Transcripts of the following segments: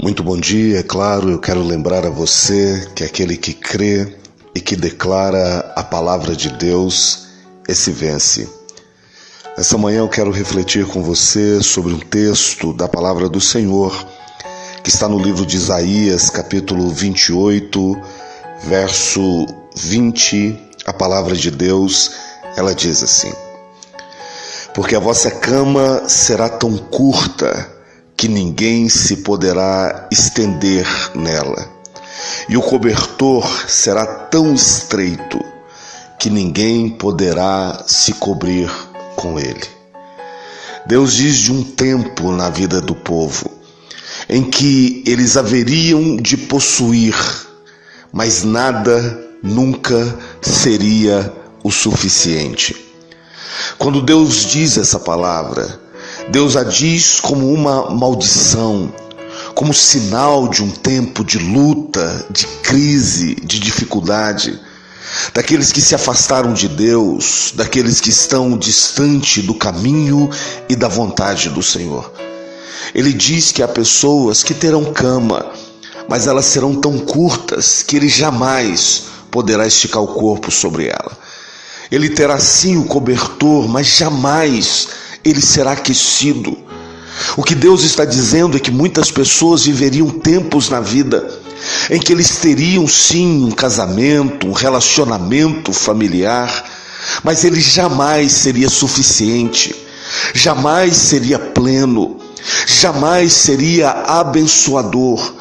Muito bom dia, é claro, eu quero lembrar a você que aquele que crê e que declara a palavra de Deus, esse vence. Essa manhã eu quero refletir com você sobre um texto da palavra do Senhor, que está no livro de Isaías, capítulo 28, verso 20, a palavra de Deus, ela diz assim: porque a vossa cama será tão curta que ninguém se poderá estender nela, e o cobertor será tão estreito que ninguém poderá se cobrir com ele. Deus diz de um tempo na vida do povo em que eles haveriam de possuir, mas nada nunca seria o suficiente. Quando Deus diz essa palavra, Deus a diz como uma maldição, como sinal de um tempo de luta, de crise, de dificuldade, daqueles que se afastaram de Deus, daqueles que estão distante do caminho e da vontade do Senhor. Ele diz que há pessoas que terão cama, mas elas serão tão curtas que ele jamais poderá esticar o corpo sobre ela. Ele terá sim o cobertor, mas jamais ele será aquecido. O que Deus está dizendo é que muitas pessoas viveriam tempos na vida em que eles teriam sim um casamento, um relacionamento familiar, mas ele jamais seria suficiente, jamais seria pleno, jamais seria abençoador.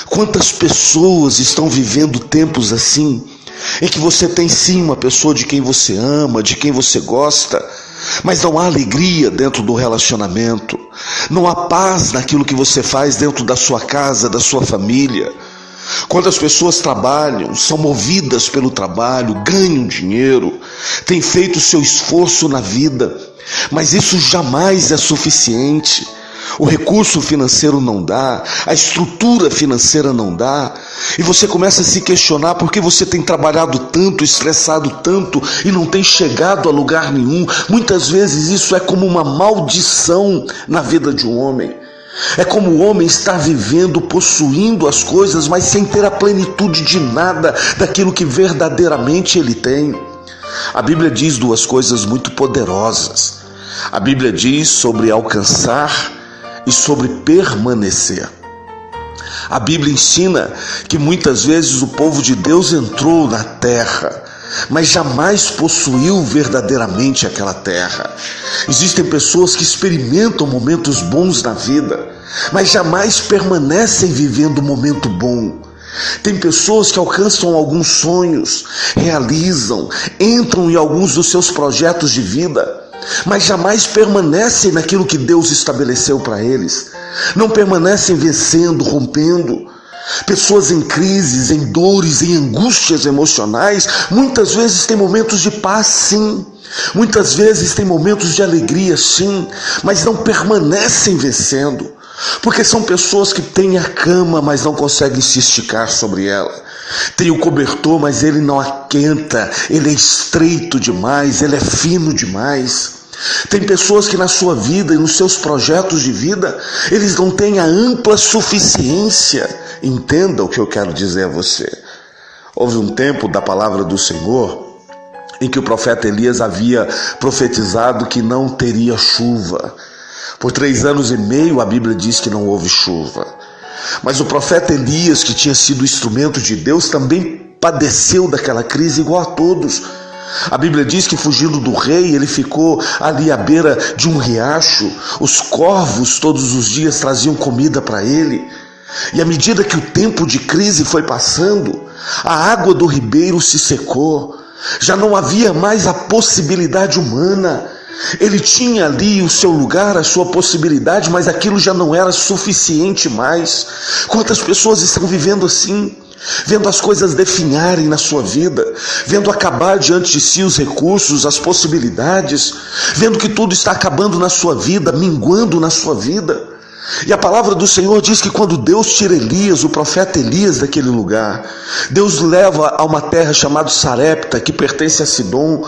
Quantas pessoas estão vivendo tempos assim, em que você tem sim uma pessoa de quem você ama, de quem você gosta, mas não há alegria dentro do relacionamento, não há paz naquilo que você faz dentro da sua casa, da sua família. Quantas pessoas trabalham, são movidas pelo trabalho, ganham dinheiro, têm feito o seu esforço na vida, mas isso jamais é suficiente. O recurso financeiro não dá, a estrutura financeira não dá, e você começa a se questionar por que você tem trabalhado tanto, estressado tanto e não tem chegado a lugar nenhum. Muitas vezes isso é como uma maldição na vida de um homem. É como o homem estar vivendo, possuindo as coisas, mas sem ter a plenitude de nada daquilo que verdadeiramente ele tem. A Bíblia diz duas coisas muito poderosas. A Bíblia diz sobre alcançar e sobre permanecer. A Bíblia ensina que muitas vezes o povo de Deus entrou na terra, mas jamais possuiu verdadeiramente aquela terra. Existem pessoas que experimentam momentos bons na vida, mas jamais permanecem vivendo um momento bom. Tem pessoas que alcançam alguns sonhos, realizam, entram em alguns dos seus projetos de vida, mas jamais permanecem naquilo que Deus estabeleceu para eles. Não permanecem vencendo, rompendo. Pessoas em crises, em dores, em angústias emocionais, muitas vezes têm momentos de paz, sim. Muitas vezes têm momentos de alegria, sim, mas não permanecem vencendo, porque são pessoas que têm a cama, mas não conseguem se esticar sobre ela. Tem o cobertor, mas ele não aquenta, ele é estreito demais, ele é fino demais. Tem pessoas que na sua vida e nos seus projetos de vida, eles não têm a ampla suficiência. Entenda o que eu quero dizer a você. Houve um tempo da palavra do Senhor em que o profeta Elias havia profetizado que não teria chuva. Por 3 anos e meio a Bíblia diz que não houve chuva. Mas o profeta Elias, que tinha sido instrumento de Deus, também padeceu daquela crise igual a todos. A Bíblia diz que fugindo do rei, ele ficou ali à beira de um riacho. Os corvos todos os dias traziam comida para ele. E à medida que o tempo de crise foi passando, a água do ribeiro se secou. Já não havia mais a possibilidade humana. Ele tinha ali o seu lugar, a sua possibilidade, mas aquilo já não era suficiente mais. Quantas pessoas estão vivendo assim? Vendo as coisas definharem na sua vida, vendo acabar diante de si os recursos, as possibilidades, vendo que tudo está acabando na sua vida, minguando na sua vida. E a palavra do Senhor diz que quando Deus tira Elias, o profeta Elias, daquele lugar, Deus leva a uma terra chamada Sarepta, que pertence a Sidom.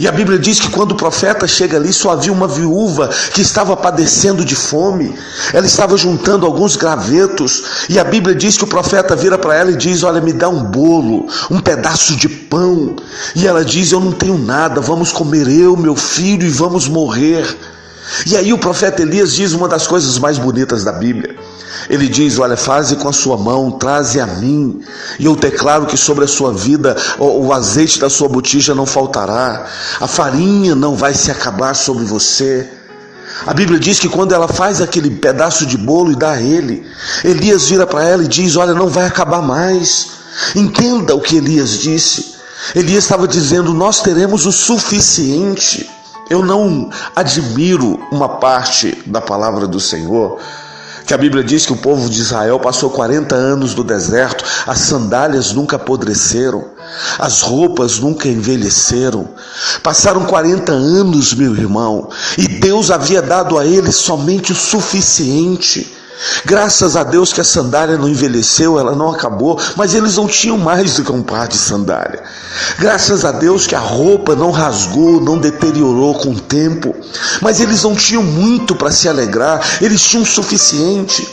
E a Bíblia diz que quando o profeta chega ali, só havia uma viúva que estava padecendo de fome. Ela estava juntando alguns gravetos. E a Bíblia diz que o profeta vira para ela e diz: olha, me dá um bolo, um pedaço de pão. E ela diz: eu não tenho nada, vamos comer eu, meu filho, e vamos morrer. E aí o profeta Elias diz uma das coisas mais bonitas da Bíblia. Ele diz: olha, faze com a sua mão, traze a mim, e eu declaro que sobre a sua vida o azeite da sua botija não faltará, a farinha não vai se acabar sobre você. A Bíblia diz que quando ela faz aquele pedaço de bolo e dá a ele, Elias vira para ela e diz: olha, não vai acabar mais. Entenda o que Elias disse. Elias estava dizendo: nós teremos o suficiente. Eu não admiro uma parte da palavra do Senhor, que a Bíblia diz que o povo de Israel passou 40 anos no deserto, as sandálias nunca apodreceram, as roupas nunca envelheceram. Passaram 40 anos, meu irmão, e Deus havia dado a eles somente o suficiente. Graças a Deus que a sandália não envelheceu, ela não acabou, mas eles não tinham mais do que um par de sandália. Graças a Deus que a roupa não rasgou, não deteriorou com o tempo, mas eles não tinham muito para se alegrar, eles tinham o suficiente.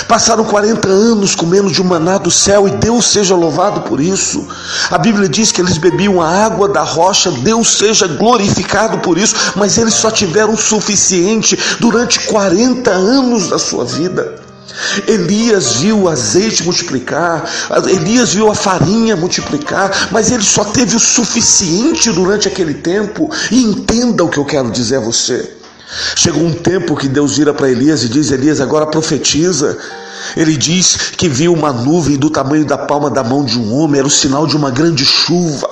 Passaram 40 anos comendo de um maná do céu, e Deus seja louvado por isso. A Bíblia diz que eles bebiam a água da rocha, Deus seja glorificado por isso, mas eles só tiveram o suficiente durante 40 anos da sua vida. Elias viu o azeite multiplicar, Elias viu a farinha multiplicar, mas ele só teve o suficiente durante aquele tempo. E entenda o que eu quero dizer a você. Chegou um tempo que Deus vira para Elias e diz: Elias, agora profetiza. Ele diz que viu uma nuvem do tamanho da palma da mão de um homem, era o sinal de uma grande chuva.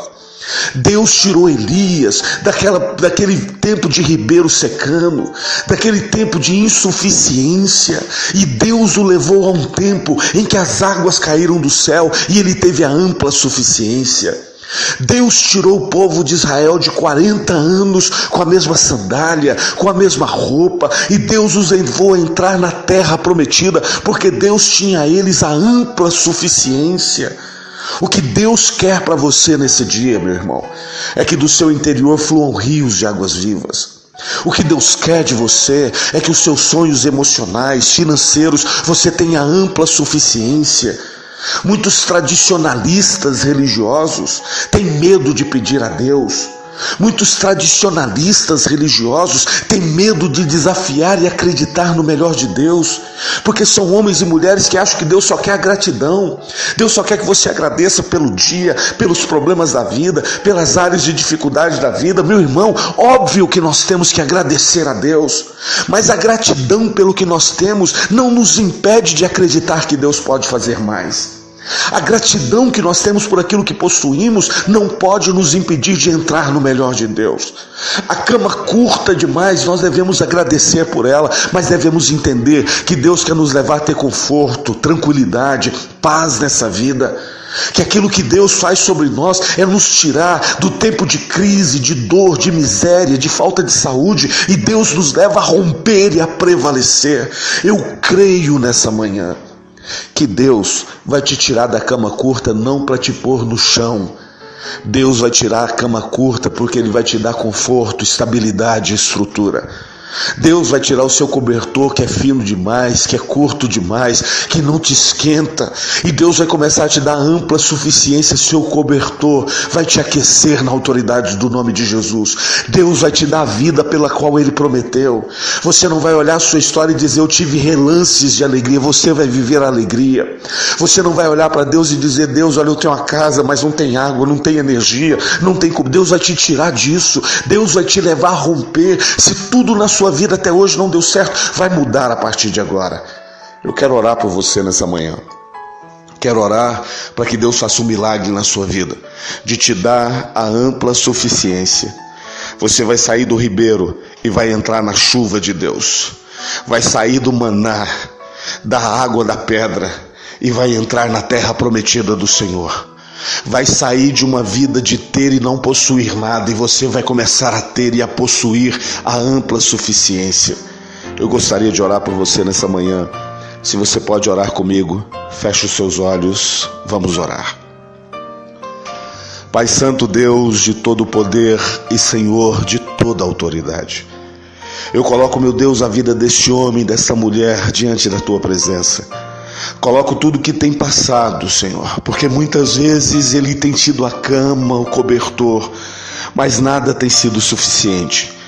Deus tirou Elias daquele tempo de ribeiro secando, daquele tempo de insuficiência, e Deus o levou a um tempo em que as águas caíram do céu e ele teve a ampla suficiência. Deus tirou o povo de Israel de 40 anos com a mesma sandália, com a mesma roupa, e Deus os levou a entrar na terra prometida, porque Deus tinha a eles a ampla suficiência. O que Deus quer para você nesse dia, meu irmão, é que do seu interior fluam rios de águas vivas. O que Deus quer de você é que os seus sonhos emocionais, financeiros, você tenha ampla suficiência. Muitos tradicionalistas religiosos têm medo de pedir a Deus. Muitos tradicionalistas religiosos têm medo de desafiar e acreditar no melhor de Deus, porque são homens e mulheres que acham que Deus só quer a gratidão. Deus só quer que você agradeça pelo dia, pelos problemas da vida, pelas áreas de dificuldade da vida. Meu irmão, óbvio que nós temos que agradecer a Deus, mas a gratidão pelo que nós temos não nos impede de acreditar que Deus pode fazer mais. A gratidão que nós temos por aquilo que possuímos não pode nos impedir de entrar no melhor de Deus. A cama curta demais, nós devemos agradecer por ela, mas devemos entender que Deus quer nos levar a ter conforto, tranquilidade, paz nessa vida. Que aquilo que Deus faz sobre nós é nos tirar do tempo de crise, de dor, de miséria, de falta de saúde, e Deus nos leva a romper e a prevalecer. Eu creio nessa manhã que Deus vai te tirar da cama curta não para te pôr no chão. Deus vai tirar a cama curta porque Ele vai te dar conforto, estabilidade e estrutura. Deus vai tirar o seu cobertor que é fino demais, que é curto demais, que não te esquenta, e Deus vai começar a te dar ampla suficiência. Seu cobertor vai te aquecer na autoridade do nome de Jesus. Deus vai te dar a vida pela qual Ele prometeu. Você não vai olhar a sua história e dizer: eu tive relances de alegria. Você vai viver a alegria. Você não vai olhar para Deus e dizer: Deus, olha, eu tenho uma casa, mas não tem água, não tem energia, não tem como. Deus vai te tirar disso. Deus vai te levar a romper. Se tudo na sua vida até hoje não deu certo, vai mudar a partir de agora. Eu quero orar por você nessa manhã. Quero orar para que Deus faça um milagre na sua vida, de te dar a ampla suficiência. Você vai sair do ribeiro e vai entrar na chuva de Deus. Vai sair do maná, da água da pedra, e vai entrar na terra prometida do Senhor. Vai sair de uma vida de ter e não possuir nada, e você vai começar a ter e a possuir a ampla suficiência. Eu gostaria de orar por você nessa manhã. Se você pode orar comigo, feche os seus olhos, vamos orar. Pai Santo, Deus de todo o poder e Senhor de toda a autoridade, eu coloco, meu Deus, a vida deste homem, dessa mulher diante da tua presença. Coloco tudo que tem passado, Senhor, porque muitas vezes ele tem tido a cama, o cobertor, mas nada tem sido suficiente.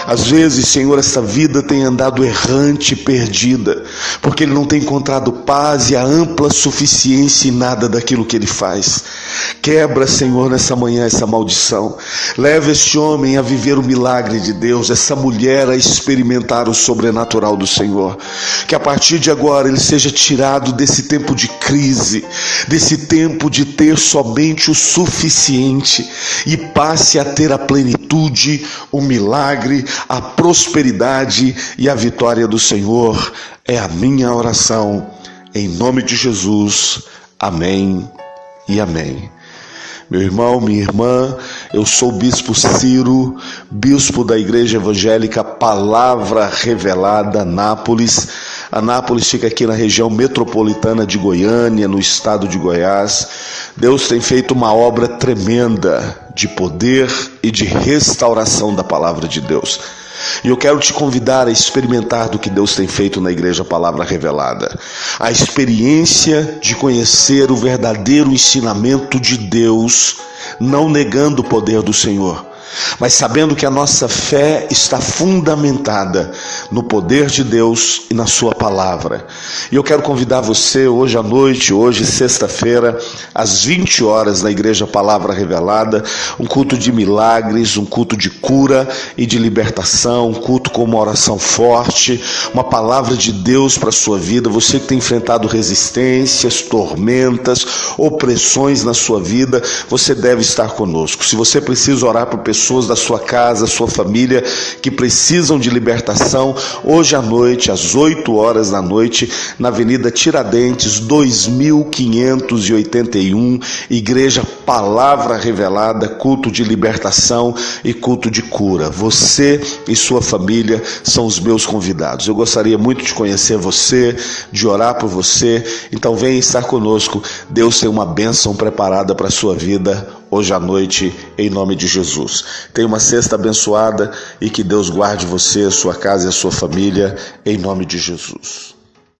Às vezes, Senhor, essa vida tem andado errante, perdida, porque ele não tem encontrado paz e a ampla suficiência em nada daquilo que ele faz. Quebra, Senhor, nessa manhã essa maldição. Leva este homem a viver o milagre de Deus, essa mulher a experimentar o sobrenatural do Senhor. Que a partir de agora ele seja tirado desse tempo de crise, desse tempo de ter somente o suficiente e passe a ter a plenitude, o milagre, a prosperidade e a vitória do Senhor. É a minha oração, em nome de Jesus. Amém e amém. Meu irmão, minha irmã, eu sou o Bispo Ciro, bispo da Igreja Evangélica Palavra Revelada, Anápolis. Anápolis fica aqui na região metropolitana de Goiânia, no estado de Goiás. Deus tem feito uma obra tremenda de poder e de restauração da palavra de Deus. E eu quero te convidar a experimentar do que Deus tem feito na Igreja Palavra Revelada. A experiência de conhecer o verdadeiro ensinamento de Deus, não negando o poder do Senhor, mas sabendo que a nossa fé está fundamentada no poder de Deus e na sua palavra. E eu quero convidar você hoje à noite, hoje sexta-feira, às 20 horas na Igreja Palavra Revelada, um culto de milagres, um culto de cura e de libertação, um culto com uma oração forte, uma palavra de Deus para a sua vida. Você que tem enfrentado resistências, tormentas, opressões na sua vida, você deve estar conosco. Se você precisa orar por pessoas da sua casa, sua família, que precisam de libertação, hoje à noite, às 8 horas da noite, na Avenida Tiradentes, 2581, Igreja Palavra Revelada, culto de libertação e culto de cura. Você e sua família são os meus convidados. Eu gostaria muito de conhecer você, de orar por você, então venha estar conosco. Deus tem uma bênção preparada para a sua vida hoje à noite, em nome de Jesus. Tenha uma sexta abençoada e que Deus guarde você, a sua casa e a sua família, em nome de Jesus.